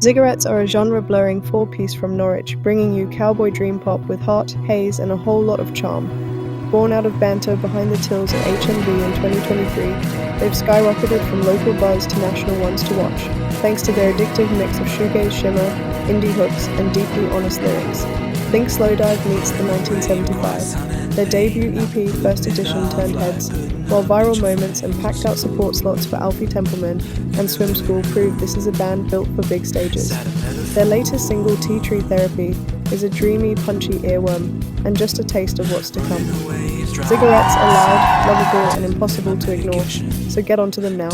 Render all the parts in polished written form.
Ziggarettes are a genre-blurring four-piece from Norwich, bringing you cowboy dream pop with heart, haze, and a whole lot of charm. Born out of banter behind the tills at HMV in 2023, they've skyrocketed from local buzz to national ones to watch, thanks to their addictive mix of shoegaze shimmer, indie hooks, and deeply honest lyrics. Think Slowdive meets the 1975. Their debut EP, First Edition, turned heads, while viral moments and packed-out support slots for Alfie Templeman and Swim School prove this is a band built for big stages. Their latest single, Tea Tree Therapy, is a dreamy, punchy earworm, and just a taste of what's to come. Ziggarettes are loud, lovable, and impossible to ignore, so get onto them now.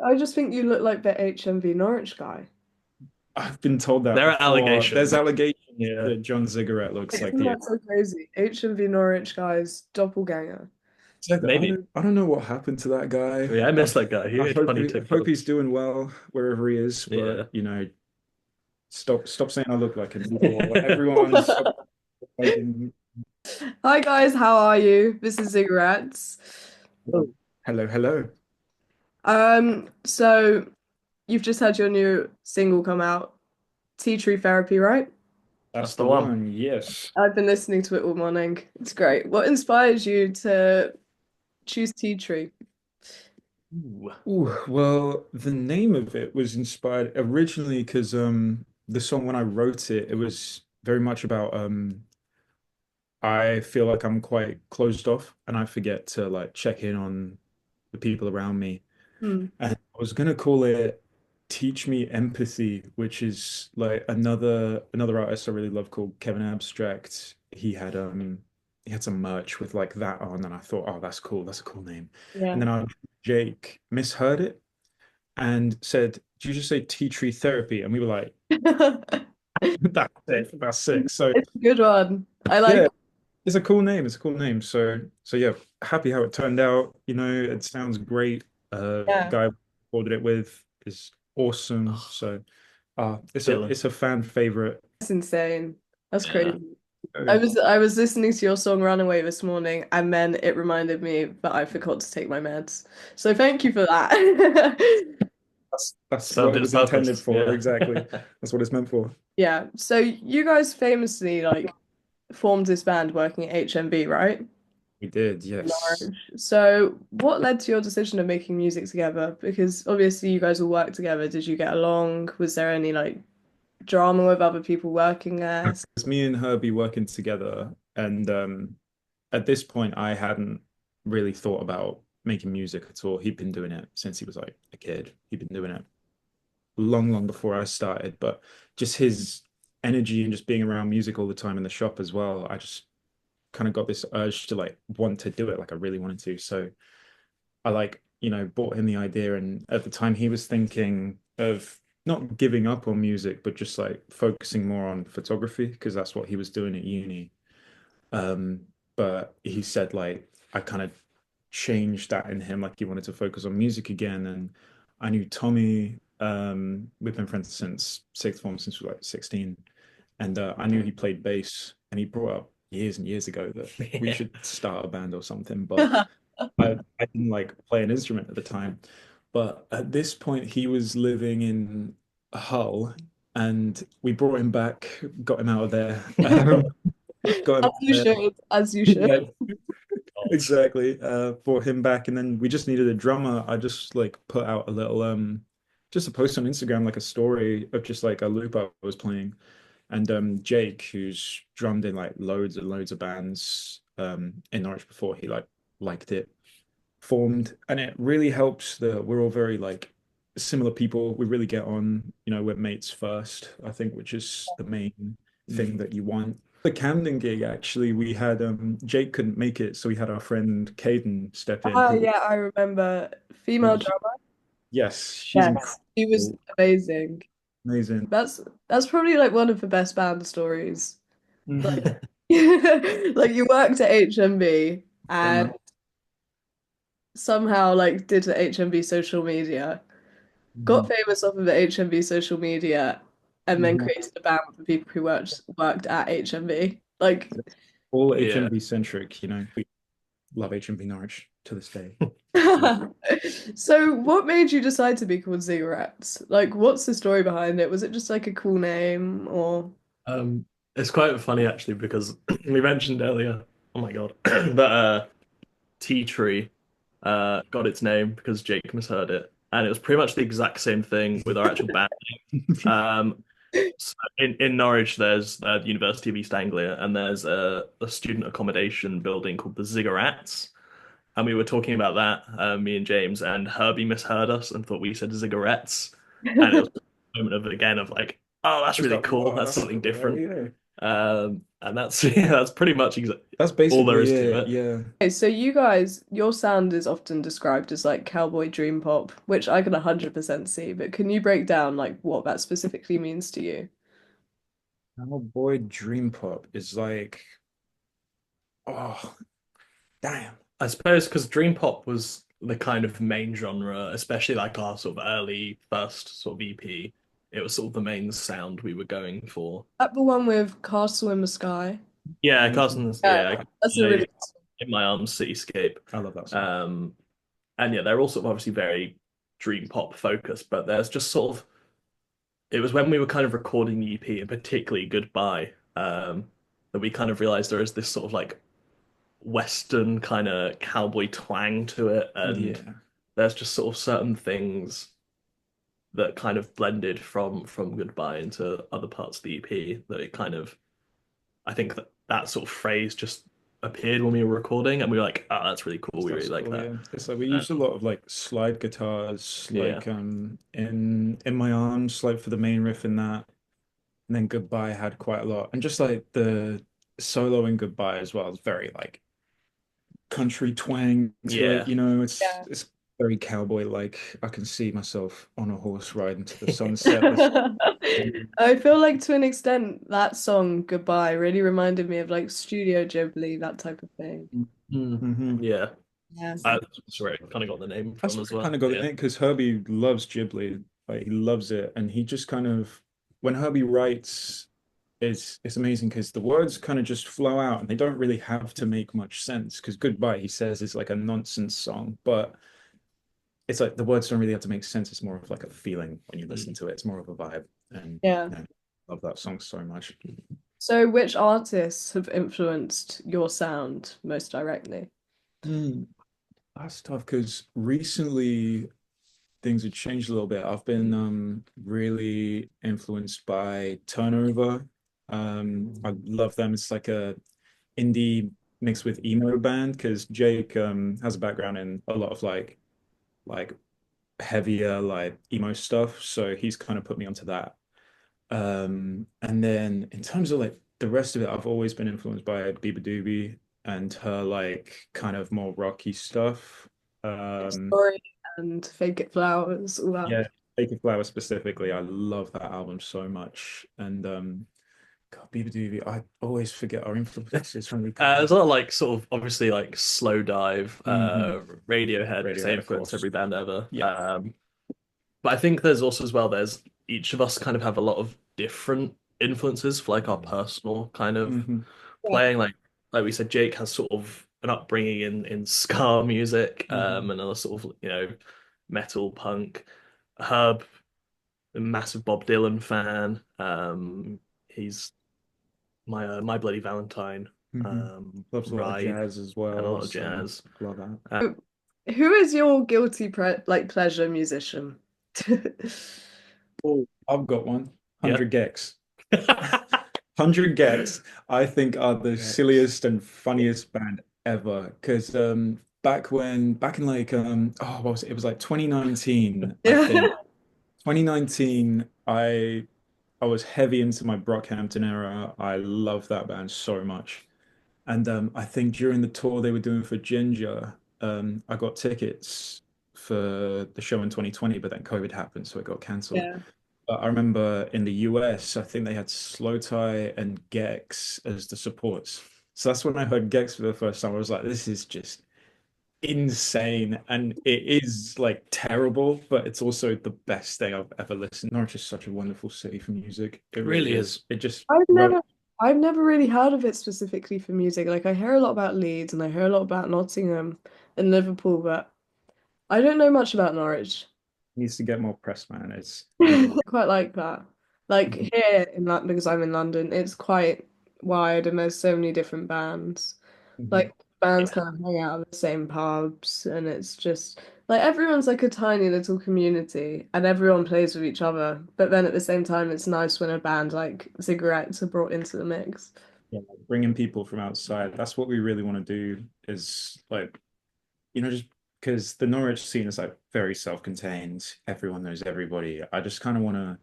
I just think you look like the HMV Norwich guy. I've been told that There are before. allegations. There's allegations Yeah. that John Zigarette looks like Isn't the. that so crazy? HMV Norwich guy's doppelganger. Maybe. I don't know what happened to that guy. Yeah, I miss that guy. He I had hope, funny I hope he's TikToks. doing well wherever he is. Yeah. But stop saying I look like him. Before. Everyone stop fighting. Hi guys, how are you? This is Ziggarettes. Hello, hello. So you've just had your new single come out, Tea Tree Therapy, right? That's the the one. one. Yes. I've been listening to it all morning. It's great. What inspires you to choose Tea Tree? Ooh. Ooh, well, the name of it was inspired originally because the song when I wrote it, it was very much about I feel like I'm quite closed off and I forget to like check in on the people around me. Hmm. And I was gonna call it Teach Me Empathy, which is like another artist I really love called Kevin Abstract. He had some merch with like that on, and I thought, oh, that's cool, that's a cool name. And Yeah. then Jake misheard it and said, "Did you just say tea tree therapy?" And we were like, that's it, that's sick. So It's a good one. I like. yeah, it's a cool name. It's a cool name. So yeah, happy how it turned out. It sounds great. Yeah. Guy I recorded it with is awesome. Oh, So it's a feeling. it's a fan favorite. That's insane. That's Yeah. crazy. I Uh, was I was listening to your song Runaway this morning, and then it reminded me that I forgot to take my meds. So thank you for that. that's what Served it its was intended purpose. for. Yeah. Exactly. That's what it's meant for. Yeah. So you guys famously formed this band working at HMV, right? We did, yes. Large. So what led to your decision of making music together? Because obviously you guys all work together. Did you get along? Was there any drama with other people working there? It's me and Herbie working together, and at this point, I hadn't really thought about making music at all. He'd been doing it since he was like a kid. He'd been doing it long, long before I started, but just his energy and just being around music all the time in the shop as well, I just kind of got this urge to like want to do it, like I really wanted to. So I brought him the idea, and at the time he was thinking of not giving up on music, but just like focusing more on photography because that's what he was doing at uni. Um, but he said like I kind of changed that in him, like he wanted to focus on music again. And I knew Tommy, we've been friends since sixth form, since we were like 16. And I knew he played bass and he brought up years and years ago that we Yeah. should start a band or something. But I didn't like play an instrument at the time. But at this point, he was living in Hull and we brought him back, got him out of there. Got him As out you of there. should, as you should. Yeah, God. exactly. Brought him back, and then we just needed a drummer. I just like put out a little just a post on Instagram, like a story of just like a loop I was playing. And Jake, who's drummed in like loads and loads of bands in Norwich before, he like liked it, formed, and it really helps that we're all very like similar people. We really get on, we're mates first, I think, which is the main thing Mm. that you want. The Camden gig, actually, we had Jake couldn't make it, so we had our friend Caden step in, Oh who yeah, I remember. Female was, drummer. yes, she's Yes. She was incredible, amazing. amazing. That's probably one of the best band stories. Like Mhm. like you worked at HMB and Uh, somehow did the HMB social media, got mhm, famous off of the HMB social media, and then mhm. created a band with the people who worked at HMB. Like all Yeah. HMV centric, you know. We love HMV Norwich to this day. So, what made you decide to be called Ziggarettes? Like, what's the story behind it? Was it just like a cool name, or? Um, it's quite funny actually because we mentioned earlier, oh my God, that tea tree got its name because Jake misheard it. And it was pretty much the exact same thing with our actual band. Um, so in Norwich, there's the University of East Anglia, and there's a student accommodation building called the Ziggarettes. And we were talking about that, me and James, and Herbie misheard us and thought we said Ziggarettes. And it was a moment of again of like, oh, that's It's really like, cool. wow, That's something yeah, different. yeah. And that's yeah, that's pretty much That's all there basically is to it. it. Yeah. Okay, so you guys, your sound is often described as like cowboy dream pop, which I can 100% see, but can you break down like what that specifically means to you? Cowboy Dream Pop is like, oh, damn. I suppose because dream pop was the kind of main genre, especially like our sort of early first sort of EP. It was sort of the main sound we were going for. That the one with Castle in the Sky? Yeah, Mhm. Carson's. Yeah, Yeah, that's a really in my arms, cityscape. I love that song. And yeah, they're all sort of obviously very dream pop focused, but there's just sort of it was when we were kind of recording the EP and particularly Goodbye, that we kind of realized there is this sort of like Western kind of cowboy twang to it, and Yeah. there's just sort of certain things that kind of blended from Goodbye into other parts of the EP that it kind of I think that that sort of phrase just appeared when we were recording, and we were like, "Oh, that's really cool. We That's really like cool, that." yeah. It's like we Uh, used a lot of like slide guitars, yeah, like in my arms, like for the main riff in that. And then Goodbye had quite a lot. And just like the solo in Goodbye as well is very like country twang to it, yeah, you know, Yeah. it's very cowboy like. I can see myself on a horse riding to the sunset. This I feel like to an extent that song Goodbye really reminded me of like Studio Ghibli, that type of thing. Mm, hmm yeah. Yeah. That's where it kind of got the name That's from where as I kind well. of got Yeah, it because Herbie loves Ghibli. Like he loves it. And he just kind of when Herbie writes it's amazing because the words kind of just flow out and they don't really have to make much sense. Because Goodbye, he says, is like a nonsense song, but it's like the words don't really have to make sense. It's more of like a feeling when you listen mm. to it. It's more of a vibe. And Yeah. you know, I love that song so much. So which artists have influenced your sound most directly? Hmm. That's tough because recently things have changed a little bit. I've been really influenced by Turnover. I love them. It's like a indie mixed with emo band because Jake has a background in a lot of like heavier like emo stuff. So he's kind of put me onto that. And then in terms of like the rest of it, I've always been influenced by Biba Doobie and her like kind of more rocky stuff. Um, Story and Fake It Flowers, all that. yeah, Take a Flower specifically. I love that album so much. And God, Biba Doobie, I always forget our influences from the There's a lot of like sort of obviously like Slow Dive, hmm Radiohead, because they Radiohead, of influence course. every band ever. Yeah. But I think there's also as well, there's each of us kind of have a lot of different influences for like our personal kind of hmm Yeah. playing. Like we said, Jake has sort of an upbringing in ska music, hmm and a sort of, metal punk. Herb, a massive Bob Dylan fan. He's My Bloody Valentine, hmm Loves a lot of Ride, jazz as and a well, lot of so jazz. love that. Who is your guilty pleasure musician? Oh, I've got one. Yeah. 100 Gex. 100 Gex, I think, are the Yes. silliest and funniest band ever. Because back in like oh what was it? It was like 2019, I Yeah. think. 2019, I was heavy into my Brockhampton era. I love that band so much. And I think during the tour they were doing for Ginger, I got tickets for the show in 2020, but then COVID happened, so it got cancelled. Yeah. But I remember in the US, I think they had Slow Tie and Gex as the supports. So that's when I heard Gex for the first time. I was like, this is just insane. And it is like terrible, but it's also the best thing I've ever listened. Norwich is such a wonderful city for music. It really Really is. is. It just I've wrote. never I've never really heard of it specifically for music. Like I hear a lot about Leeds and I hear a lot about Nottingham and Liverpool, but I don't know much about Norwich. Needs to get more press, man. It's really Quite like that. Like Mhm. here in that because I'm in London, it's quite wide and there's so many different bands. Mhm. Like bands Yeah. kind of hang out at the same pubs and it's just like everyone's like a tiny little community and everyone plays with each other. But then at the same time, it's nice when a band like Ziggarettes are brought into the mix. Yeah, like bringing people from outside. That's what we really want to do. Is like just because the Norwich scene is like very self-contained. Everyone knows everybody. I just kind of want to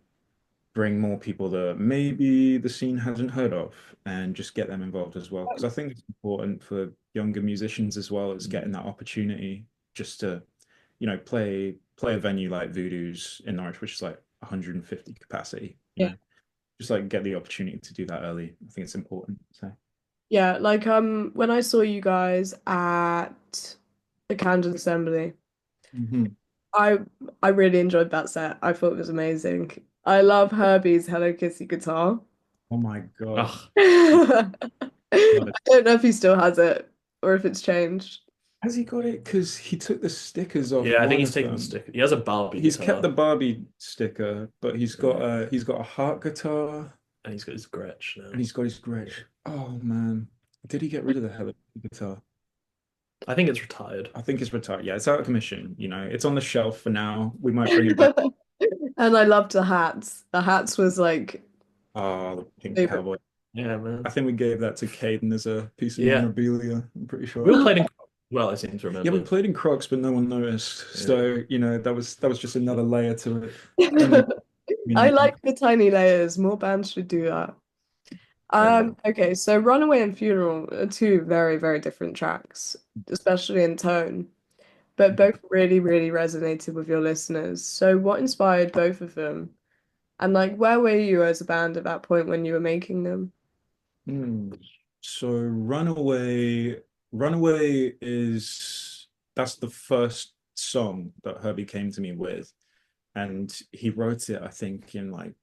bring more people that maybe the scene hasn't heard of and just get them involved as well. Because I think it's important for younger musicians as well as getting that opportunity just to, play a venue like Voodoo's in Norwich, which is like 150 capacity, Yeah. just like get the opportunity to do that early. I think it's important. So Yeah, like when I saw you guys at the Camden Assembly, Mhm. I I really enjoyed that set. I thought it was amazing. I love Herbie's Hello Kitty guitar. Oh my God. Ugh. I Love it. don't know if he still has it or if it's changed. Has he got it? Because he took the stickers off Yeah, I think one he's of taken the them. stick. He has a Barbie He's kept guitar the Barbie sticker, but yeah. he's got a heart guitar And he's got his Gretsch and now. he's got his Gretsch. Oh man. Did he get rid of the Hello guitar? I think it's retired. I think it's retired. Yeah, it's out of commission. It's on the shelf for now. We might bring it back. And I loved the hats. The hats was like Oh, the pink favorite. cowboy. Yeah, I man. think we gave that to Caden as a piece of Yeah. memorabilia. I'm pretty We sure. all played in well, I seem to Yeah, we remember. played in Crocs, but no one noticed. Yeah. So, that was just another layer to it. Only we I knew. like the tiny layers. More bands should do that. Yeah. Okay, so Runaway and Funeral are two very, very different tracks, especially in tone, but both really, really resonated with your listeners. So what inspired both of them? And like, where were you as a band at that point when you were making them? Hmm. So Runaway is that's the first song that Herbie came to me with. And he wrote it, I think, in like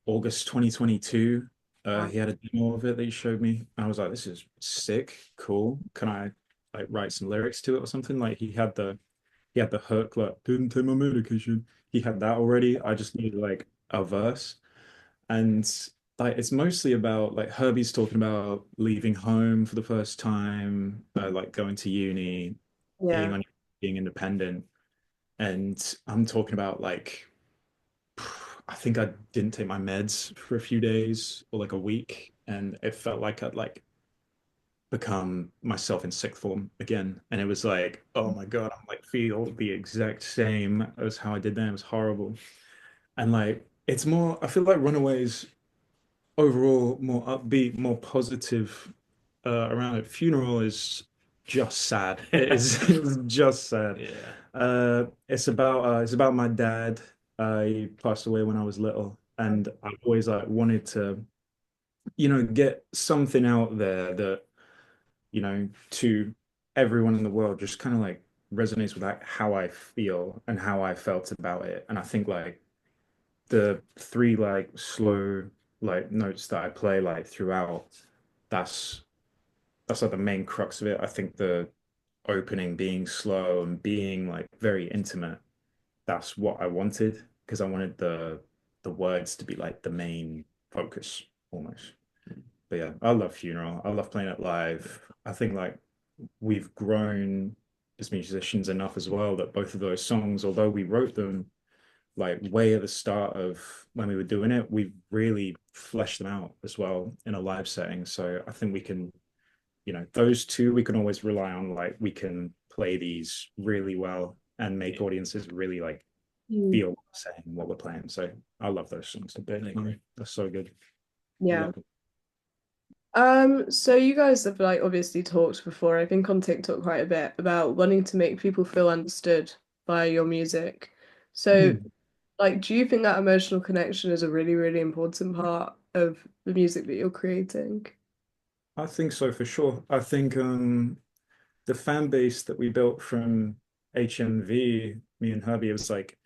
August 2022. He had a demo of it that he showed me. I was like, this is sick, cool. Can I like write some lyrics to it or something? Like he had the hook, like, didn't take my medication. He had that already. I just needed like a verse. And like it's mostly about like Herbie's talking about leaving home for the first time, like going to uni, being Yeah. on being independent. And I'm talking about like I think I didn't take my meds for a few days or like a week, and it felt like I'd like become myself in sick form again. And it was like, oh my God, I'm like feel the exact same as how I did then. It was horrible. And like it's more, I feel like Runaways overall more upbeat, more positive around it. Funeral is just sad. It Yeah. is it's just sad. Yeah. It's about my dad. He passed away when I was little, and I always like wanted to, get something out there that, to everyone in the world just kind of like resonates with like how I feel and how I felt about it. And I think like the three like slow like notes that I play like throughout, that's that's like the main crux of it. I think the opening being slow and being like very intimate, that's what I wanted because I wanted the words to be like the main focus almost. But yeah, I love Funeral. I love playing it live. I think like we've grown as musicians enough as well that both of those songs, although we wrote them like way at the start of when we were doing it, we really fleshed them out as well in a live setting. So I think we can, those two we can always rely on. Like we can play these really well and make audiences really like Mm. feel what we're saying, what we're playing. So I love those songs a bit. I agree. They're so good. I Yeah. love them. So you guys have like obviously talked before, I think on TikTok quite a bit about wanting to make people feel understood by your music. So Hmm. like, do you think that emotional connection is a really, really important part of the music that you're creating? I think so for sure. I think the fan base that we built from HMV, me and Herbie, it was like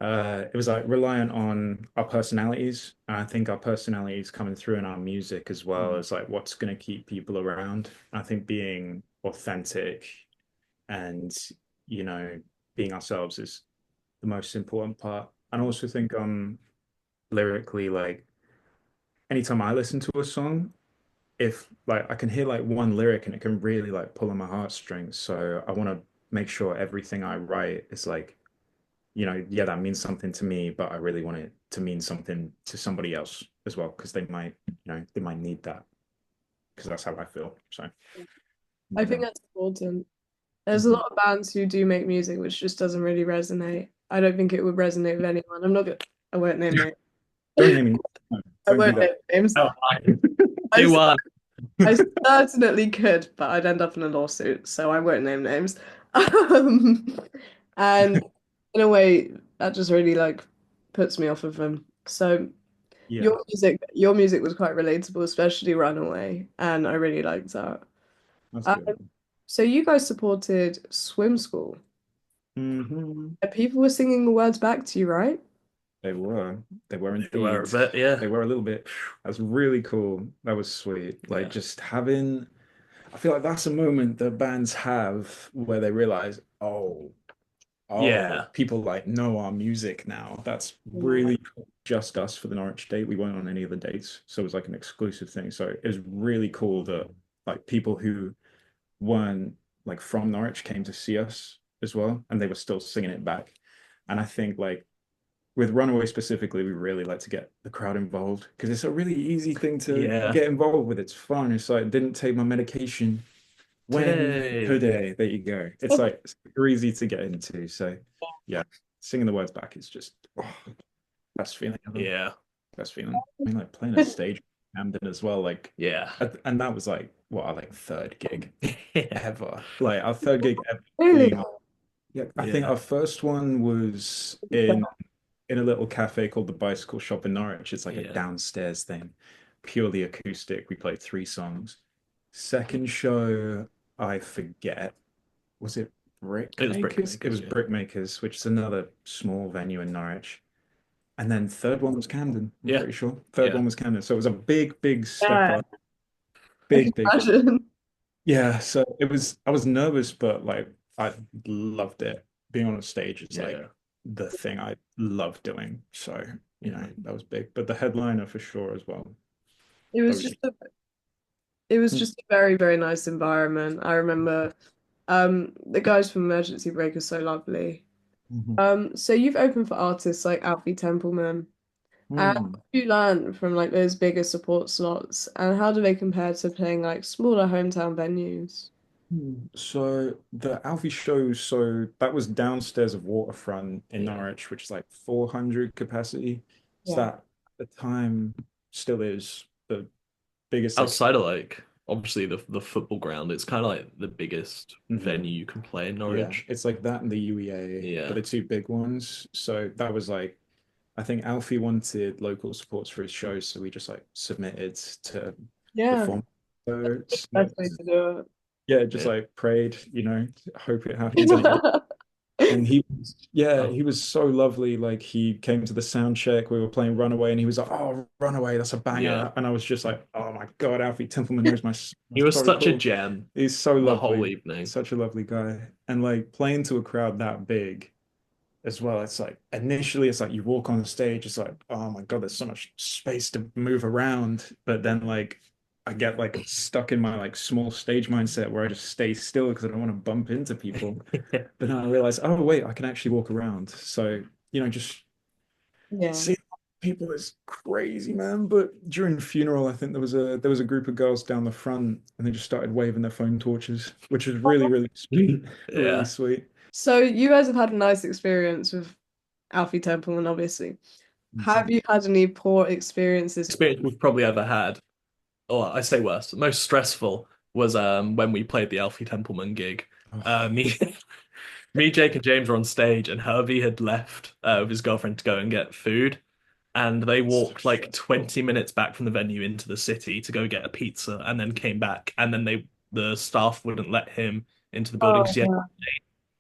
It was like reliant on our personalities. And I think our personalities coming through in our music as well as like what's going to keep people around. I think being authentic and, you know, being ourselves is the most important part. And I also think lyrically, like anytime I listen to a song, if like I can hear like one lyric and it can really like pull on my heartstrings. So I want to make sure everything I write is like, yeah, that means something to me, but I really want it to mean something to somebody else as well, because they might need that, because that's how I feel. So I yeah. think that's important. There's a Mhm. lot of bands who do make music which just doesn't really resonate. I don't think it would resonate with anyone. I'm not gonna, I won't name names. Don't name me. No, I don't do won't name that. names. Oh, I, do one. I certainly could, but I'd end up in a lawsuit, so I won't name names. Um, and in a way, that just really like puts me off of them. So Yeah, your music was quite relatable, especially Runaway, and I really liked that. that's Um, good. so you guys supported Swim School, Hmm. and people were singing the words back to you, right? They were. They were They were a indeed. bit, yeah. They were a little bit. That's really cool. That was sweet. Like Yeah. just having, I feel like that's a moment that bands have where they realize, oh, Yeah. people like know our music now. That's Yeah. really cool. Just us for the Norwich date. We weren't on any other dates, so it was like an exclusive thing. So it was really cool that like people who weren't like from Norwich came to see us as well, and they were still singing it back. And I think like with Runaway specifically, we really like to get the crowd involved because it's a really easy thing to Yeah. get involved with. It's fun. It's like didn't take my medication when Today. today. There you go. It's like super easy to get into. So yeah, singing the words back is just best feeling ever. Yeah. Best feeling. I mean, like playing a stage in Camden as well. Like, Yeah. and that was like what our like third gig Yeah. ever. Like our third gig ever Really? being. Yeah, I think Yeah. our first one was in a little cafe called the Bicycle Shop in Norwich. It's like a Yeah. downstairs thing, purely acoustic. We played three songs. Second show, I forget. Was it It was Brickmakers? It Brickmakers, was yeah. Brickmakers, which is another small venue in Norwich. And then third one was Camden, I'm Yeah. pretty sure. Third Yeah. one was Camden. So it was a big, big step Yeah, up. I can Big, big. imagine. Yeah, so I was nervous, but like I loved it. Being on a stage is like Yeah. the thing I love doing. So, Yeah. that was big. But the headliner for sure as well. It was OG. just it was just a very, very nice environment. I remember the guys from Emergency Break are so lovely. Mhm. So you've opened for artists like Alfie Templeman. And what Mm. have you learned from like those bigger support slots, and how do they compare to playing like smaller hometown venues? So the Alfie show, so that was downstairs of Waterfront in Yeah. Norwich, which is like 400 capacity. So Yeah. that at the time still is the biggest like. Outside of like obviously the football ground, it's kind of like the biggest Mhm. venue you can play in Yeah, Norwich. it's like that and the UEA are Yeah. the two big ones. So that was like, I think Alfie wanted local supports for his show, so we just like submitted to Yeah, perform. So best way to do yeah, just Yeah. like prayed, hope it happens, and it did. it. And yeah, Oh, he was so lovely. Like he came to the sound check. We were playing Runaway, and he was like, "Oh, Runaway, that's a yeah. banger." And I was just like, "Oh my God, Alfie Templeman knows my He was so such a cool." gem He's so the whole lovely, evening. such a lovely guy, and like playing to a crowd that big as well. It's like initially, it's like you walk on the stage, it's like, "Oh my God, there's so much space to move around," but then like. I get like stuck in my like small stage mindset where I just stay still because I don't want to bump into people. But then I realized, oh wait, I can actually walk around. So, just Yeah. seeing people is crazy, man. But during the funeral, I think there was a group of girls down the front and they just started waving their phone torches, which is really, really sweet. Really Yeah. sweet. So you guys have had a nice experience with Alfie Templeman, obviously. Have you had any poor experiences? Experience we've probably ever had. Or I say worse, most stressful was when we played the Alfie Templeman gig. Oh, Me, me, Jake, and James were on stage, and Herbie had left with his girlfriend to go and get food, and they so walked like stressful. 20 minutes back from the venue into the city to go get a pizza, and then came back, and then the staff wouldn't let him into the building Oh, because yeah.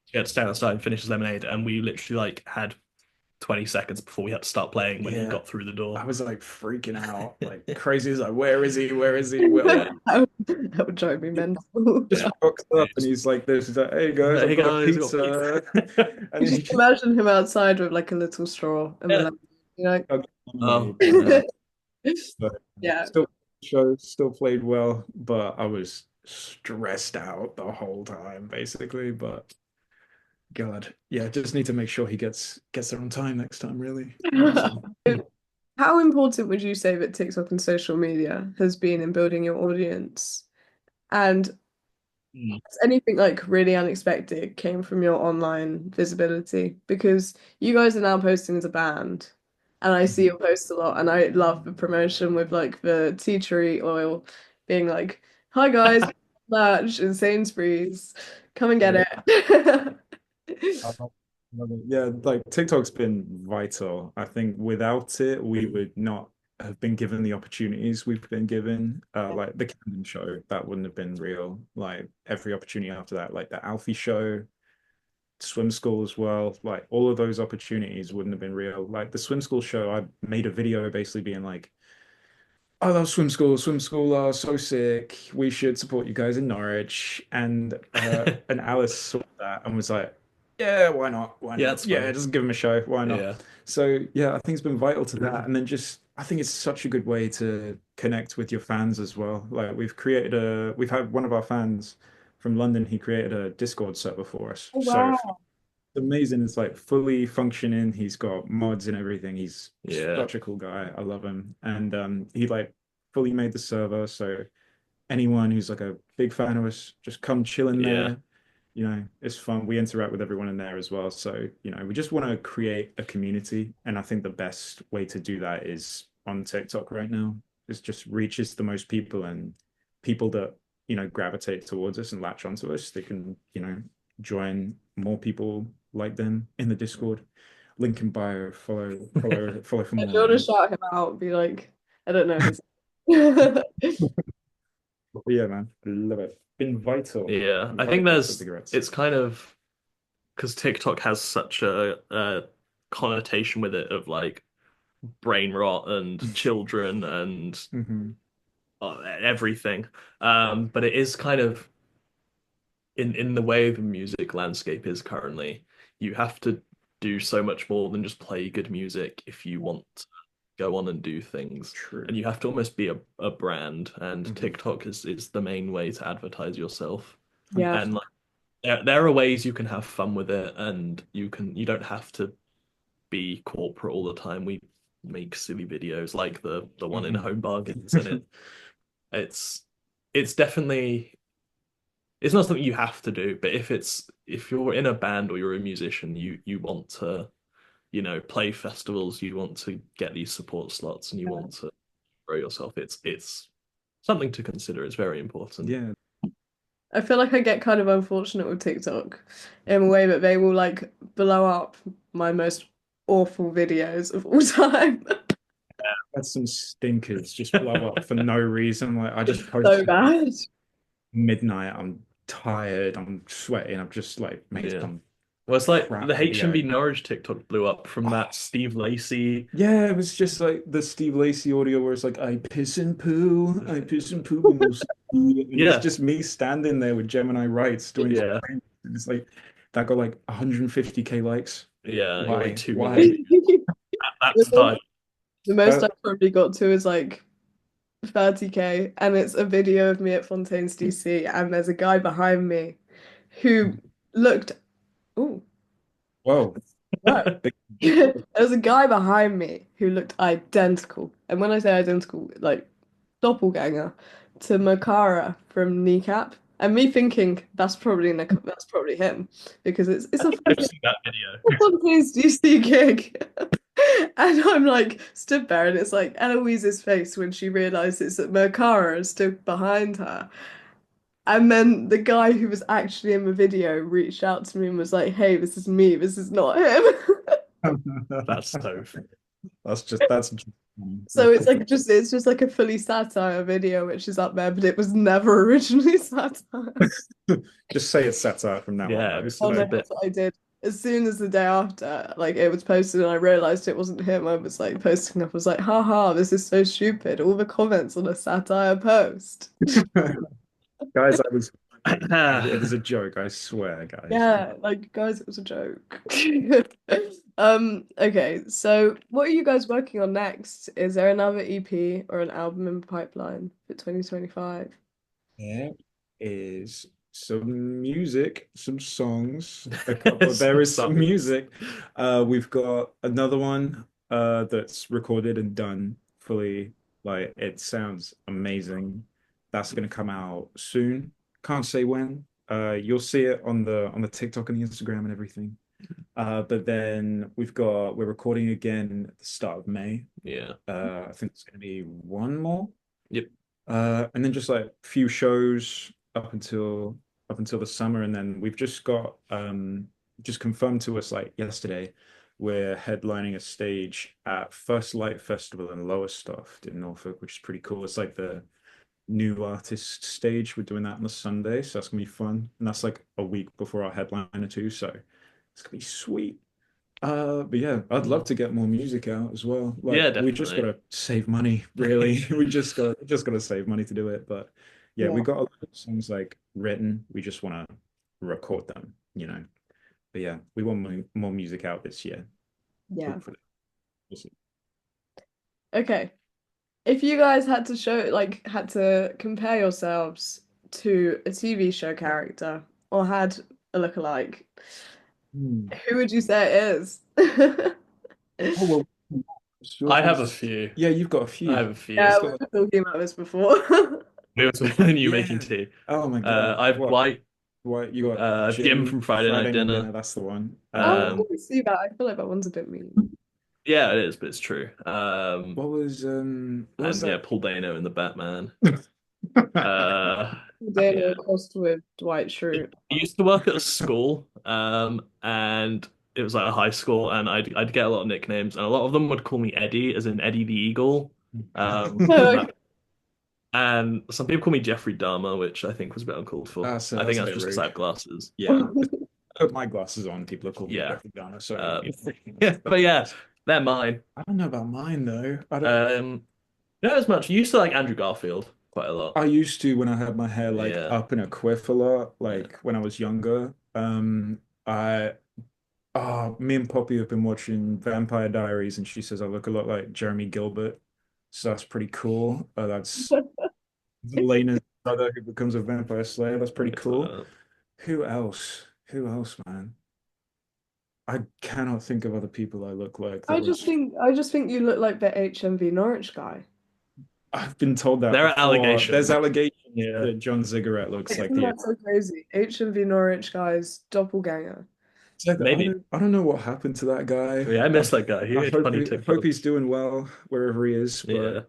he had to stand outside and finish his lemonade, and we literally like had 20 seconds before we had to start playing when he Yeah. got through the door. I was like freaking out, like crazy. He's like, where is he? Where is he? Where? Yeah. That would drive me mental. Just rocks up and he's like, this. He's like, hey guys, Hey I've got a guys, got pizza. pizza. And You he just imagine him outside with like a little straw and Yeah. you know. Oh, But Yeah. still played well, but I was stressed out the whole time, basically. But God, yeah, just need to make sure he gets there on time next time, really. How important would you say that TikTok and social media has been in building your audience? And has anything like really unexpected came from your online visibility? Because you guys are now posting as a band, and I see your posts a lot, and I love the promotion with like the tea tree oil being like, "Hi guys, merch in Sainsbury's, come and get it." Yeah, like TikTok's been vital. I think without it, we would not have been given the opportunities we've been given. Like the Camden show, that wouldn't have been real. Like every opportunity after that, like the Alfie show, swim school as well. Like all of those opportunities wouldn't have been real. Like the swim school show, I made a video basically being like, I love swim school. Swim school are so sick. We should support you guys in Norwich. And Alice saw that and was like, yeah, why not? Why Yeah, not? it's Yeah, fun. just give him a show. Why not? Yeah. So yeah, I think it's been vital to that. And then just I think it's such a good way to connect with your fans as well. Like we've had one of our fans from London, he created a Discord server for us. Oh, So wow. amazing. It's like fully functioning. He's got mods and everything. He's Yeah. such a cool guy. I love him. And he like fully made the server. So anyone who's like a big fan of us, just come chill in Yeah. there. You know, it's fun. We interact with everyone in there as well. So, you know, we just want to create a community. And I think the best way to do that is on TikTok right now. It just reaches the most people and people that, you know, gravitate towards us and latch onto us. They can, you know, join more people like them in the Discord. Link in bio, follow for If you want to more. shout him out, be like, I don't know his. But yeah, man, love it. Been vital. Yeah. I think it's kind of because TikTok has such a connotation with it of like brain rot and children and Mhm. everything. But it is kind of in the way the music landscape is currently, you have to do so much more than just play good music if you want to go on and do things. True. And you have to almost be a brand, and Mhm. TikTok is the main way to advertise yourself. Yeah. And like there are ways you can have fun with it, and you don't have to be corporate all the time. We make silly videos like the one in Mhm. Home Bargains, and it's it's definitely it's not something you have to do, but if you're in a band or you're a musician, you want to, you know, play festivals, you want to get these support slots, and you want to grow yourself. It's something to consider. It's very important. Yeah. I feel like I get kind of unfortunate with TikTok in a way that they will like blow up my most awful videos of all time. Had some stinkers just blow up for no reason. Like I just So posted bad. midnight. I'm tired. I'm sweating. I've just like made Yeah. some Well, it's like crap the HMB video. Norwich TikTok blew up from that Steve Lacy. Yeah, it was just like the Steve Lacy audio where it's like I piss and poo, and you'll see. And it's Yeah. just me standing there with Gemini Rights doing his Yeah. brain. And it's like that got like 150K likes. Yeah, Why? like 2 Why? million at that time. The most Uh, I've probably got to is like 30K, and it's a video of me at Fontaine's DC, and there's a guy behind me who looked. Oh, Whoa. wow. Big- There's a guy behind me who looked identical, and when I say identical, like doppelganger to Makara from Kneecap, and me thinking that's probably him because it's a I've seen that video. Fontaine's DC gig. And I'm like stood there, and it's like Eloise's face when she realizes that Mercara stood behind her. And then the guy who was actually in the video reached out to me and was like, "Hey, this is me. This is not him." That's so funny. that's So it's just like a fully satire video, which is up there, but it was never originally satire. just say it's satire from now Yeah, on. it's Oh a no, bit that's what I did. as soon as the day after, like it was posted and I realized it wasn't him, I was like posting up, I was like, haha, this is so stupid. All the comments on a satire post. Guys, it was a joke, I swear, guys. Yeah, like guys, it was a joke. Okay, so what are you guys working on next? Is there another EP or an album in the pipeline for 2025? There is some music, some songs, a couple. There Some is some songs. music. We've got another one that's recorded and done fully. Like it sounds amazing. That's gonna come out soon. Can't say when. You'll see it on the TikTok and the Instagram and everything. But then we're recording again at the start of May. Yeah. I think it's gonna be one more. Yep. And then just like a few shows up until the summer, and then we've just got just confirmed to us like yesterday, we're headlining a stage at First Light Festival in Lowestoft in Norfolk, which is pretty cool. It's like the new artist stage. We're doing that on a Sunday, so that's gonna be fun. And that's like a week before our headliner too, so it's gonna be sweet. But yeah, I'd love to get more music out as well. Yeah, Like we just definitely. gotta save money, really. We just gotta save money to do it. But yeah, we Yeah, got a lot of songs like written. We just wanna record them, But yeah, we want more music out this year, yeah. hopefully. We'll see. Okay. If you guys had to show, like, had to compare yourselves to a TV show character or had a lookalike, Hmm. who would you say it is? Oh well, sure. I have a few. Yeah, you've got a I few. have a few. Yeah, Let's we go. were talking about this before. We were talking about you making Yeah. tea. Oh my God. I have What? Dwight, What you got? Jim from Friday Night Friday Night Dinner. Dinner. That's the one. Oh, I Um, didn't see that. I feel like that one's a bit mean. yeah, it is, but it's true. What was And yeah, that? Paul Dano in the Batman. Uh, Daniel yeah. crossed with Dwight I Schrute. used to work at a school, and it was like a high school, and I'd get a lot of nicknames, and a lot of them would call me Eddie, as in Eddie the Eagle. And Okay. that, and some people call me Jeffrey Dahmer, which I think was a bit uncalled for. I think That's a that's bit just because I rude. have glasses. Yeah. I put my glasses on. People are calling me Yeah. Jeffrey Dahmer. So Uh, that's yeah, but yeah, they're mine. I don't know about mine though. Um, Not as much. You used to like Andrew Garfield quite a lot. I used to when I had my hair like Yeah. up in a quiff a lot, Yeah. like when I was younger. I Me and Poppy have been watching Vampire Diaries, and she says I look a lot like Jeremy Gilbert. So that's pretty cool. That's Lena's brother who becomes a vampire slayer. That's pretty It's, cool. Who else? Who else, man? I cannot think of other people I look like that would. I just think you look like the HMV Norwich guy. I've been told that there are before. There's allegations. allegations Yeah. that John Ziggaret looks like Isn't the. that so crazy? HMV Norwich guy's doppelganger. Maybe. I don't know what happened to that guy. Yeah, I miss that guy. He made funny I hope TikToks. he's doing well wherever he is. Yeah.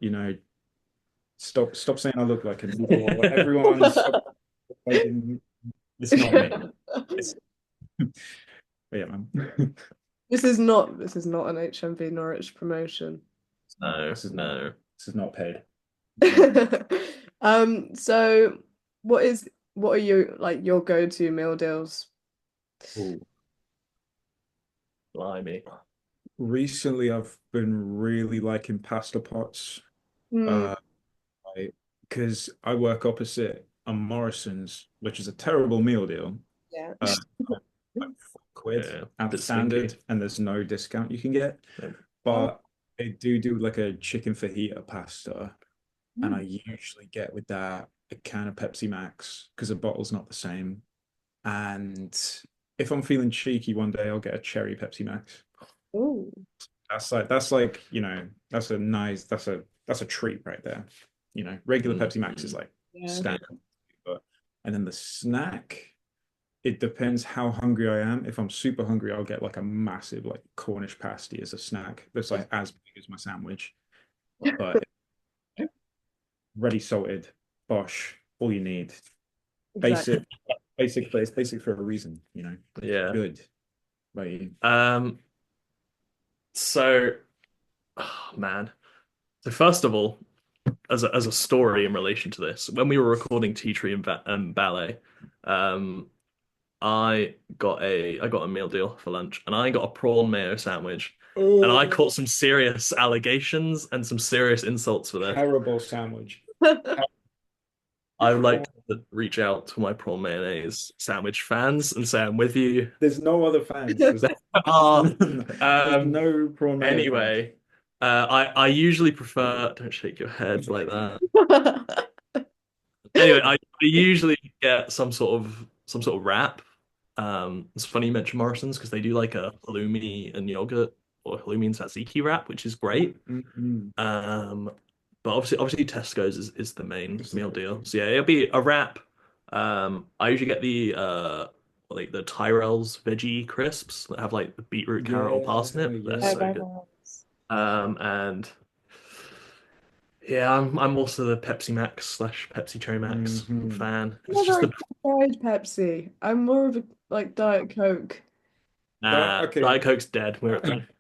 But stop saying I look like him. Everyone, stop thinking it's not me. It's, but yeah, man. This is not an HMV Norwich promotion. No, This is not no. this is not paid. So what are you like your go-to meal deals? Ooh. Blimey. Recently, I've been really liking pasta pots. Hmm, Uh, because I work opposite a Morrison's, which is a terrible meal deal. yeah. Uh, like £4 Yeah. at Bit standard, stinky. and there's no discount you can get. Oh, But they do like a chicken fajita pasta, and I hmm. usually get with that a can of Pepsi Max because a bottle's not the same. And if I'm feeling cheeky one day, I'll get a cherry Pepsi Max. Ooh. That's like, that's a treat right there. Regular Pepsi Max is Mm. like Yeah. standard. But and then the snack, it depends how hungry I am. If I'm super hungry, I'll get like a massive like Cornish pasty as a snack that's like as big as my sandwich. But ready salted, bosh, all you need. Exactly. Basic, basic, but it's basic for a reason. Yeah. Good. Right. Um, so, oh, man. So first of all, as a story in relation to this, when we were recording Tea Tree and Ballet, um, I got a meal deal for lunch, and I got a prawn mayo sandwich, and I Oh, caught some serious allegations and some serious insults for this. terrible sandwich. I would like to reach out to my prawn mayonnaise sandwich fans and say I'm with you. There's no other fans. There's, Ah, there's no prawn mayo fans. anyway, I usually prefer. Don't shake your head like that. Anyway, I usually get some sort of wrap. It's funny you mention Morrison's because they do like a halloumi and yogurt or halloumi and tzatziki wrap, which is great. Mhm. But obviously Tesco's is the main It's the meal main deal. thing. So yeah, it'll be a wrap. I usually get the like the Tyrell's veggie crisps that have like the beetroot, carrot, and Yeah, parsnip. They're yeah. so good. And yeah, I'm also the Pepsi Max slash Pepsi Cherry Max Mhm. fan. It's Never just the tried Pepsi. I'm more of a like Diet Coke. Okay. Diet Coke's dead.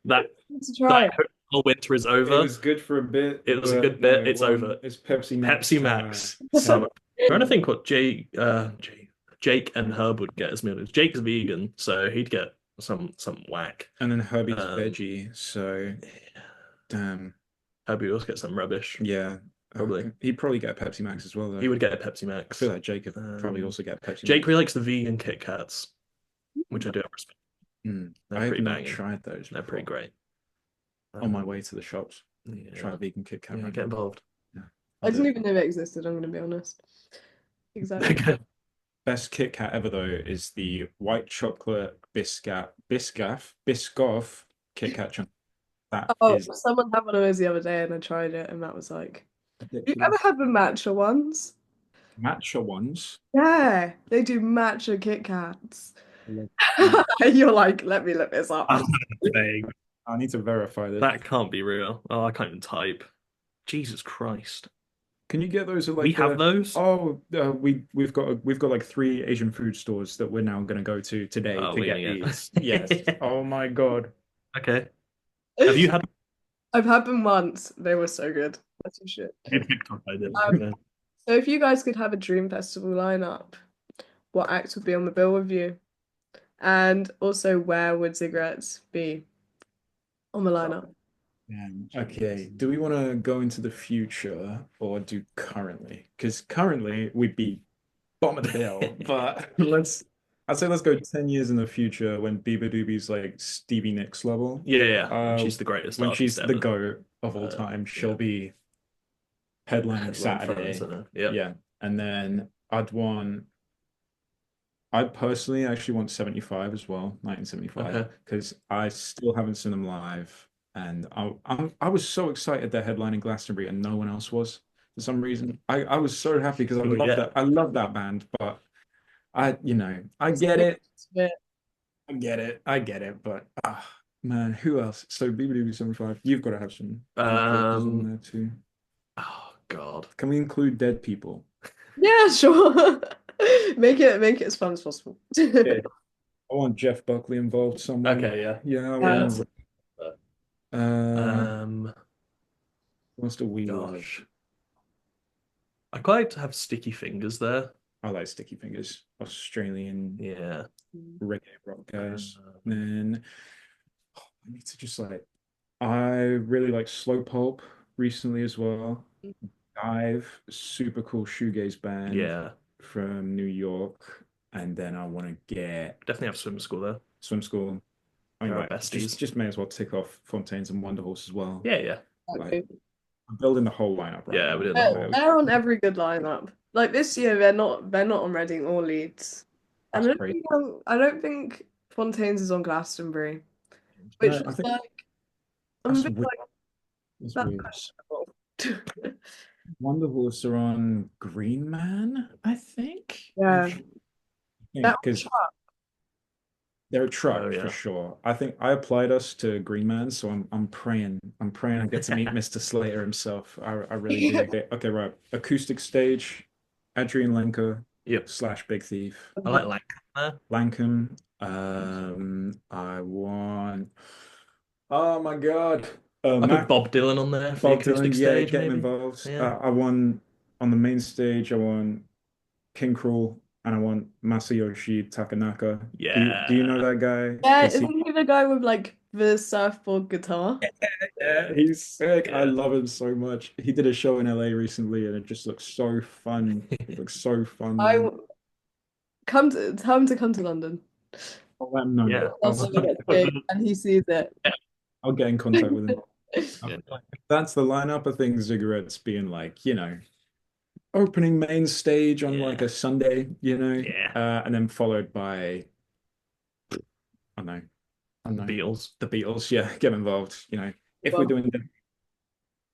That Let's try Diet it. Coke all winter is It over. was good for a bit, It was a but good bit. no, It's over. it's Pepsi Max Pepsi time. Max summer. I'm trying to think what Jake and Herb would get as meals. Jake's vegan, so he'd get some whack. And then Herbie's Um, veggie, so damn. Herb would also get some rubbish. Yeah. Probably. He'd probably get a Pepsi Max as well, though. He would get a Pepsi I Max. feel like Jake would probably also get a Pepsi Jake Max. really likes the vegan Kit Kats, which I do have respect. They're I have pretty not banging. tried those They're pretty before. great. On my way to the shops. Yeah. Try a vegan Kit Kat Yeah, right get now. involved. Yeah. I didn't even know it existed, I'm going to be honest. Exactly. Best Kit Kat ever though is the white chocolate Biscoff Kit Kat chunk. That Oh, is someone had one of those the other day and I tried it and that was like, have you ever ridiculous. had the matcha ones? Matcha ones. Yeah, they do matcha Kit Kats. I You're like, let me look this up. Dang, need to verify this. that can't be real. Oh, I can't even type. Jesus Christ. Can you get those at We like have those? Oh, we've got like 3 Asian food stores that we're now gonna go to today Oh, to we're get gonna get- these. Yes. Oh my God. Okay. Have you had I've had them once. They were so good. That's your shit. TikTok? I did. Um, So if you guys could have a dream festival lineup, what acts would be on the bill with you? And also, where would Ziggarettes be on the lineup? Okay. Do we want to go into the future or do currently? Because currently we'd be bottom of the bill, but I'd say let's go 10 years in the future when Bieber Doobie's like Stevie Nicks level. Yeah. She's the greatest When artist she's the ever. GOAT of all time, she'll be headlining Saturday. Yeah. Yeah. And then I personally actually want 75 as well, 1975, Okay. because I still haven't seen them live. And I was so excited they're headlining Glastonbury and no one else was for some reason. I was so happy because I love that band, but I get it. I get it, but man, who else? So BBDB 75, you've got to have some characters on there too. Oh God. Can we include dead people? Yeah, sure. Make it as fun as possible. Yeah. I want Jeff Buckley involved somewhere. Okay, yeah. Yeah, what's the we Gosh. I quite like to have Sticky Fingers there. I like Sticky Fingers, Australian Yeah. reggae rock guys. Then I need to just I really like Slow Pulp recently as well. Dive, super cool shoegaze band Yeah. from New York. And then I want to get Definitely have swim school there. Swim School. I mean, They're our like, besties. just may as well tick off Fontaines and Wonderhorse as well. Yeah. Like, I'm building the whole lineup right Yeah, now. we did the whole- They're on every good lineup. Like this year, they're not on Reading or Leeds. And That's crazy. I don't think Fontaines is on Glastonbury, which No, I is think like I'm a that's bit weird. like That's that weird. questionable. Wonderhorse are on Green Man, I think. Yeah. That Because they're a truck Oh, yeah. for sure. I think I applied us to Green Man, so I'm praying I get to meet Mr. Slater himself. I really do. Okay, right. Acoustic stage, Adrian Lenker Yep. / Big Thief. I like there. Lankham. I want. Oh my God. I put Mac Bob Dylan on there for Bob the acoustic Dylan, yeah, stage, get him maybe. involved. Yeah. I want on the main stage. I want King Cruel and I want Masayoshi Takanaka. Do you know Yeah. that guy? Yeah, Because isn't he the guy with like the surfboard guitar? he's sick. I Yeah. love him so much. He did a show in LA recently, and it just looks so fun. It looks so fun, I man. w- come to tell him to come to London. I'll let him know. Yeah. Also, when he gets big and he sees it. I'll get in contact with him. I Yeah. feel like that's the lineup. I think Ziggarettes being like, opening main stage on like Yeah. a Sunday, Yeah. and then followed by, I don't know, I don't know, Beatles. the Beatles. Yeah, get involved. If we're Well, doing them,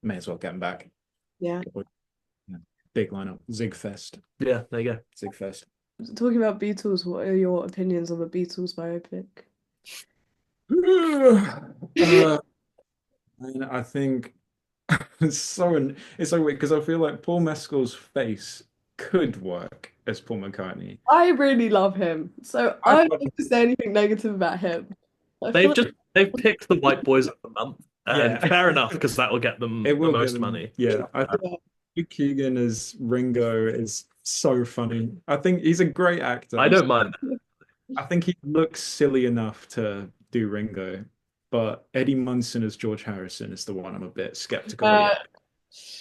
may as well get them back. yeah. Yeah, big lineup, Zigfest, Yeah, there you go. Zigfest. Talking about Beatles, what are your opinions on the Beatles biopic? uh, and I think it's so weird because I feel like Paul Mescal's face could work as Paul McCartney. I really love him, so I I don't love have to say anything negative about him. I feel They've like just they've picked the white boys of the month, and Yeah. fair enough because that will get them It the will get most them. money. Yeah, I think Hugh Keegan as Ringo is so funny. I think he's a great actor. I don't mind. I think he looks silly enough to do Ringo, but Eddie Munson as George Harrison is the one I'm a bit skeptical uh,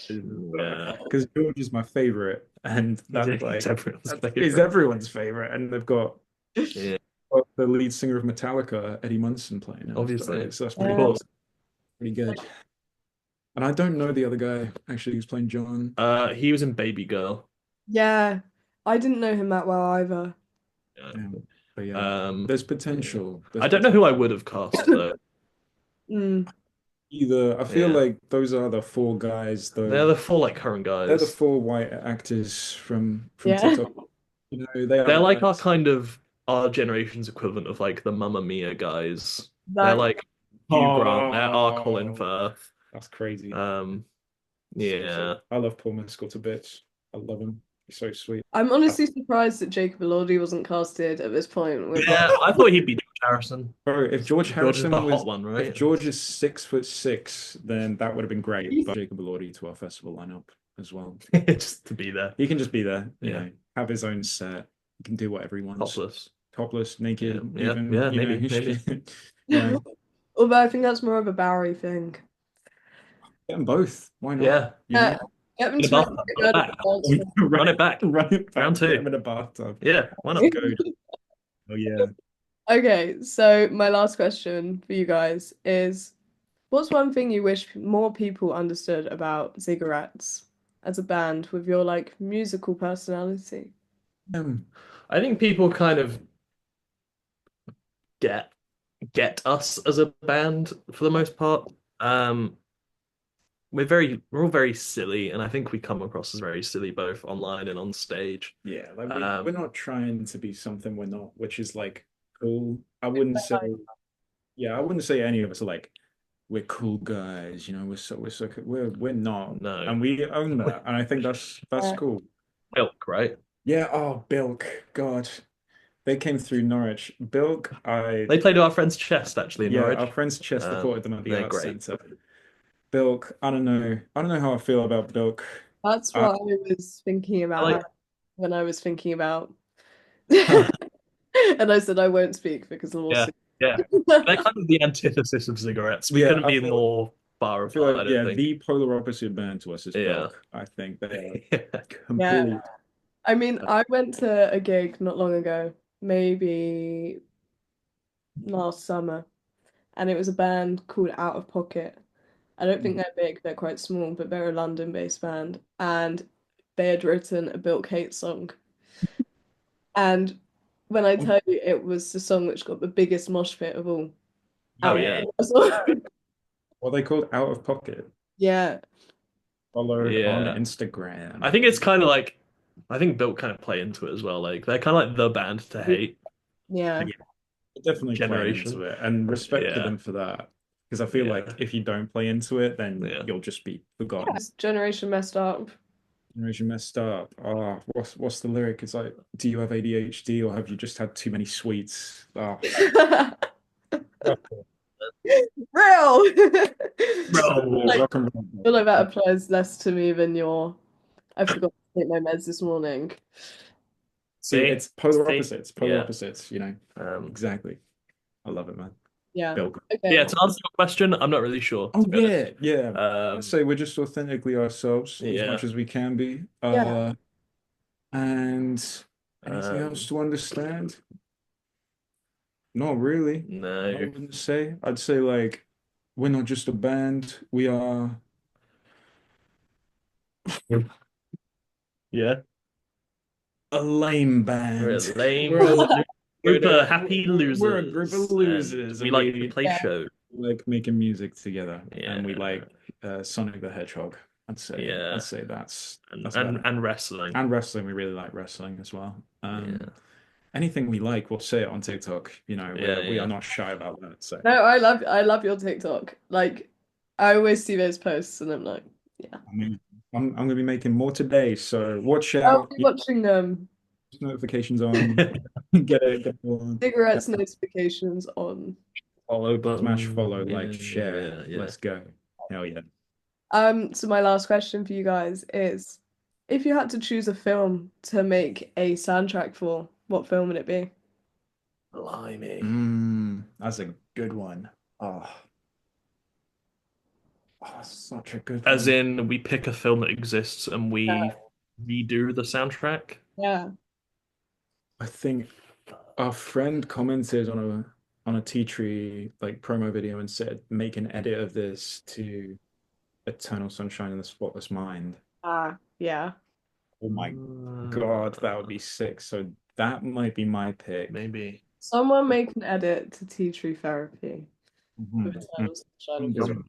Yeah. because George is my favorite, and that's like It's everyone's is favorite. everyone's favorite, and they've got Yeah, the lead singer of Metallica, Eddie Munson, playing him. obviously. So that's Of course. pretty good. And I don't know the other guy actually who's playing John. He was in Baby Girl. yeah, I didn't know him that well either. Yeah. But yeah, there's potential. I don't know who I would have cast though. Mm. Either. I feel Yeah. like those are the four guys, They're though. the four like current They're the guys. four white actors from Yeah. TikTok. They They're are like our guys. kind of our generation's equivalent of like the Mamma Mia guys. They're That like Hugh Grant. They're our Colin Firth. That's crazy. Yeah. I love Paul Mescal to bits. I love him. He's so sweet. I'm honestly surprised that Jacob Elordi wasn't casted at this point. With Yeah, I thought he'd be George Harrison. Bro, if George George is Harrison the was, hot one, right? if George is 6'6", then that would have been great. But Jacob Elordi to our festival lineup as well. Just to be there. He can just be there, Yeah. have his own set. He can do whatever he wants. Topless. Naked, Yeah, even. yeah, maybe. Yeah. Although I think that's more of a Bowery thing. Get them both. Why not? Yeah. Get them In a to bathtub, make back. Run it back. Run it back. Round two. Get them in a bathtub. Yeah, why not? Go. Oh yeah. Okay, so my last question for you guys is, what's one thing you wish more people understood about Ziggarettes as a band with your like musical personality? I think people kind of get us as a band for the most part. We're all very silly, and I think we come across as very silly both online and on stage. Yeah, like we're not trying to be something we're not, which is like cool. I wouldn't say any of us are like we're cool guys, we're not. No. And we own that. And I think that's cool. Bilk, right? Yeah, oh Bilk, God. They came through Norwich. Bilk, They played to our friend's chest actually in Norwich. Our friend's chest supported them at the they're Arts great. Centre. Bilk, I don't know. I don't know how I feel about Bilk. That's what I was thinking about when I was thinking about and I said I won't speak because of lawsuit. Yeah. They're kind of the antithesis of Ziggarettes. We couldn't be more far apart, I don't think. The polar opposite band to us is Bilk. I think they complete. Yeah. I mean, I went to a gig not long ago, maybe last summer, and it was a band called Out of Pocket. I don't think they're big, they're quite small, but they're a London-based band, and they had written a Bilk hate song. And when I tell you it was the song which got the biggest mosh pit of all. Oh yeah. What they called Out of Pocket. Yeah. Follow on Instagram. I think it's kind of like I think Bilk kind of play into it as well. Like they're kind of like the band to hate. Yeah. Definitely Generation. play into it and respect to them for that. Because I feel like if you don't play into it, then you'll just be forgotten. This generation messed up. Generation messed up. Oh, what's the lyric? It's like, do you have ADHD or have you just had too many sweets? Oh. Real. Rock and roll. I feel like that applies less to me than your I forgot to take my meds this morning. See, it's polar See? opposites. Polar Yeah. opposites. You know, exactly. I love it, man. Yeah. Bill. Okay. Yeah, to answer your question, I'm not really sure, Oh to be honest. yeah. I'd say we're just authentically ourselves as Yeah. much as we can be. Yeah. And anything else to understand? Not really. I No. wouldn't say. I'd say like we're not just a band. We are Yeah. a lame band. We're a lame We're a group we're of happy losers. we're a group of losers, And we and like to play Yeah. shows. like making music together, Yeah. and we like Sonic the Hedgehog. Yeah. I'd say that's And about it. and wrestling. And wrestling, we really like wrestling as well. Yeah. Anything we like, we'll say it on TikTok. You know, we Yeah. are not shy about that. So No, I love your TikTok. Like, I always see those posts and I'm like, yeah. I mean, I'm gonna be making more today. So watch I'll out. be watching Notifications on. Get it on. Ziggarettes notifications on. Follow button. Smash follow, Yeah, like, share. yeah. Let's go. Hell yeah. So my last question for you guys is, if you had to choose a film to make a soundtrack for, what film would it be? Blimey. That's a good one. Oh, such a good As one. in, we pick a film that exists and we redo the soundtrack. Yeah. I think our friend commented on a tea tree like promo video and said, make an edit of this to Eternal Sunshine in the Spotless Mind. Yeah. Oh my God, that would be sick. So that might be my pick. Maybe. Someone make an edit to Tea Tree Therapy. Mhm. With Eternal Sunshine of the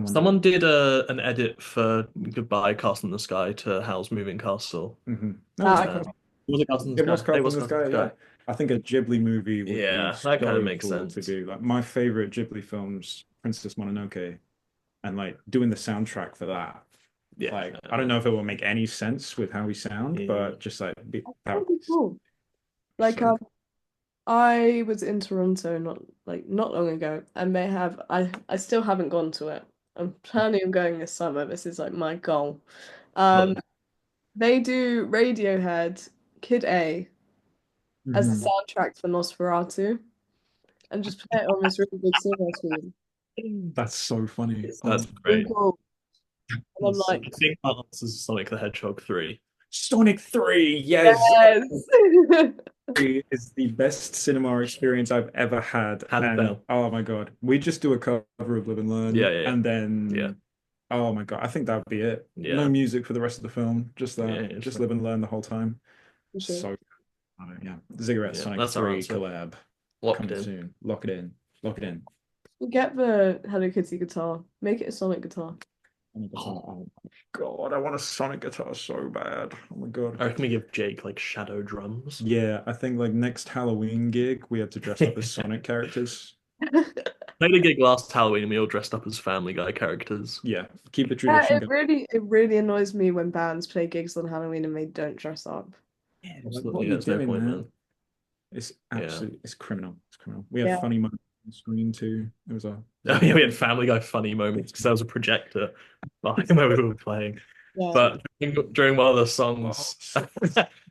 Someone did an edit for Goodbye Castle in the Sky to Howl's Moving Castle. No, okay. Was it Castle in it the was Sky? Castle in the Sky, yeah. I think a Ghibli movie would Yeah, be that kind of so makes cool sense. to do. Like my favorite Ghibli films, Princess Mononoke, and like doing the soundtrack for that. Yeah. Like I don't know if it will make any sense with how we sound, Yeah. but just like that That'd be cool. Like so I was in Toronto not long ago, and they have I still haven't gone to it. I'm planning on going this summer. This is like my goal. They do Radiohead, Kid A as the soundtrack for Nosferatu, and just play it on this really big cinema screen. That's so funny. That's Really great. cool. And I'm like, I think that answers Sonic the Hedgehog 3. Sonic 3, yes. yes. 3 is the best cinema experience I've ever had. Hands And down. oh my God, we just do a cover of Live and Learn. Yeah. And then Yeah. oh my God, I think that would be it. Yeah. No music for the rest of the film, just that. Yeah, Just Live and Learn the whole time. For sure. So yeah. Ziggarettes Sonic that's our 3 answer. collab. Locked Coming in. soon. Lock it in. Lock it in. Get the Hello Kitty guitar. Make it a Sonic guitar. Oh my God, I want a Sonic guitar so bad. Oh my God. I reckon we give Jake like shadow drums. Yeah, I think like next Halloween gig, we have to dress up as Sonic characters. Played a gig last Halloween and we all dressed up as Family Guy characters. Yeah, keep the Yeah, tradition going. it really annoys me when bands play gigs on Halloween and they don't dress up. Yeah, like, Absolutely, what are you there's no doing, point, man? man. It's absolutely, it's criminal. It's criminal. We have Yeah. funny moments on the screen too. It was a Oh, yeah, we had Family Guy funny moments because there was a projector behind where we were playing. Yeah. But during one of the songs,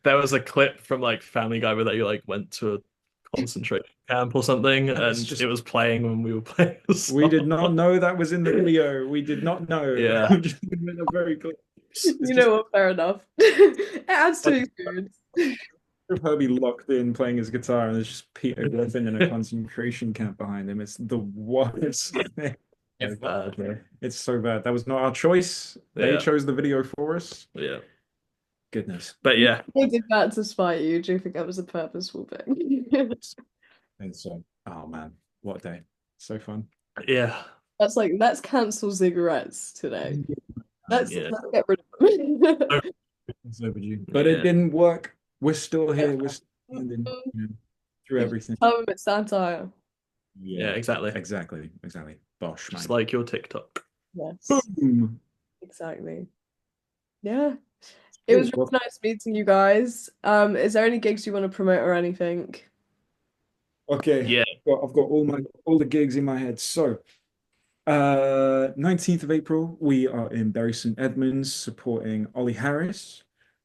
there was a clip from like Family Guy where they like went to a concentration camp or something, and it was playing when we were playing the song. We did not know that was in the video. We did not know. Yeah. We just made a very clear. You know what? Fair enough. It adds to the experience. Herbie locked in playing his guitar, and there's just Peter Griffin in a concentration camp behind him. It's the worst thing. It's bad, man. It's so bad. That was not our choice. They Yeah. chose the video for us. Yeah. Goodness. But yeah, They did that to spite you. Do you think that was a purposeful thing? And so, oh man, what a day. So fun. yeah. That's like, let's cancel Ziggarettes today. Let's Yeah. get rid of them. It's overdue. But it didn't work. We're still here. We're standing through everything. Some of it's satire. Yeah, exactly. Exactly. Bosh, Just man. like your TikTok. Yes, Boom. exactly. Yeah. It was really nice meeting you guys. Is there any gigs you want to promote or anything? Okay. Yeah. I've got all the gigs in my head. So 19th of April, we are in Bury St Edmunds supporting Ollie Harris.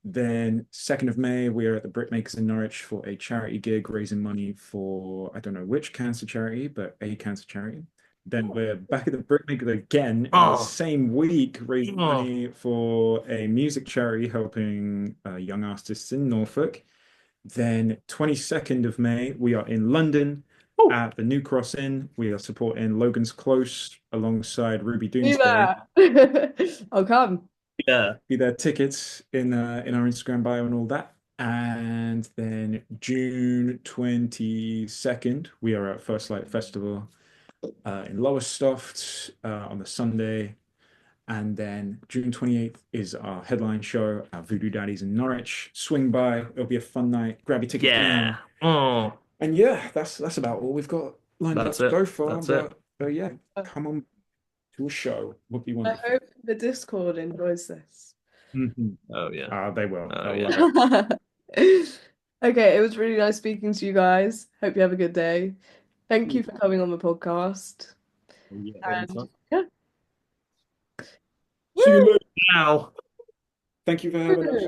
Then 2nd of May, we are at the Brickmakers in Norwich for a charity gig raising money for, I don't know which cancer charity, but a cancer charity. Then we're back at the Brickmakers again the same week, raising money for a music charity helping young artists in Norfolk. Then 22nd of May, we are in London at the New Cross Inn. We are supporting Logan's Close alongside Ruby Do Doomsday. that. I'll come. Yeah. Be there, tickets in our Instagram bio and all that. And then June 22nd, we are at First Light Festival in Lowestoft on the Sunday. And then June 28th is our headline show at Voodoo Daddies in Norwich. Swing by. It'll be a fun night. Grab your tickets Yeah. now. And yeah, that's about all we've got lined up to go for. That's it. But yeah, come on to a show. Would be I wonderful. hope the Discord enjoys this. Oh yeah. They will. Oh, They'll yeah. love it. Okay, it was really nice speaking to you guys. Hope you have a good day. Thank you for coming on the podcast. Yeah. And yeah. See you later. Now. Thank you for having us.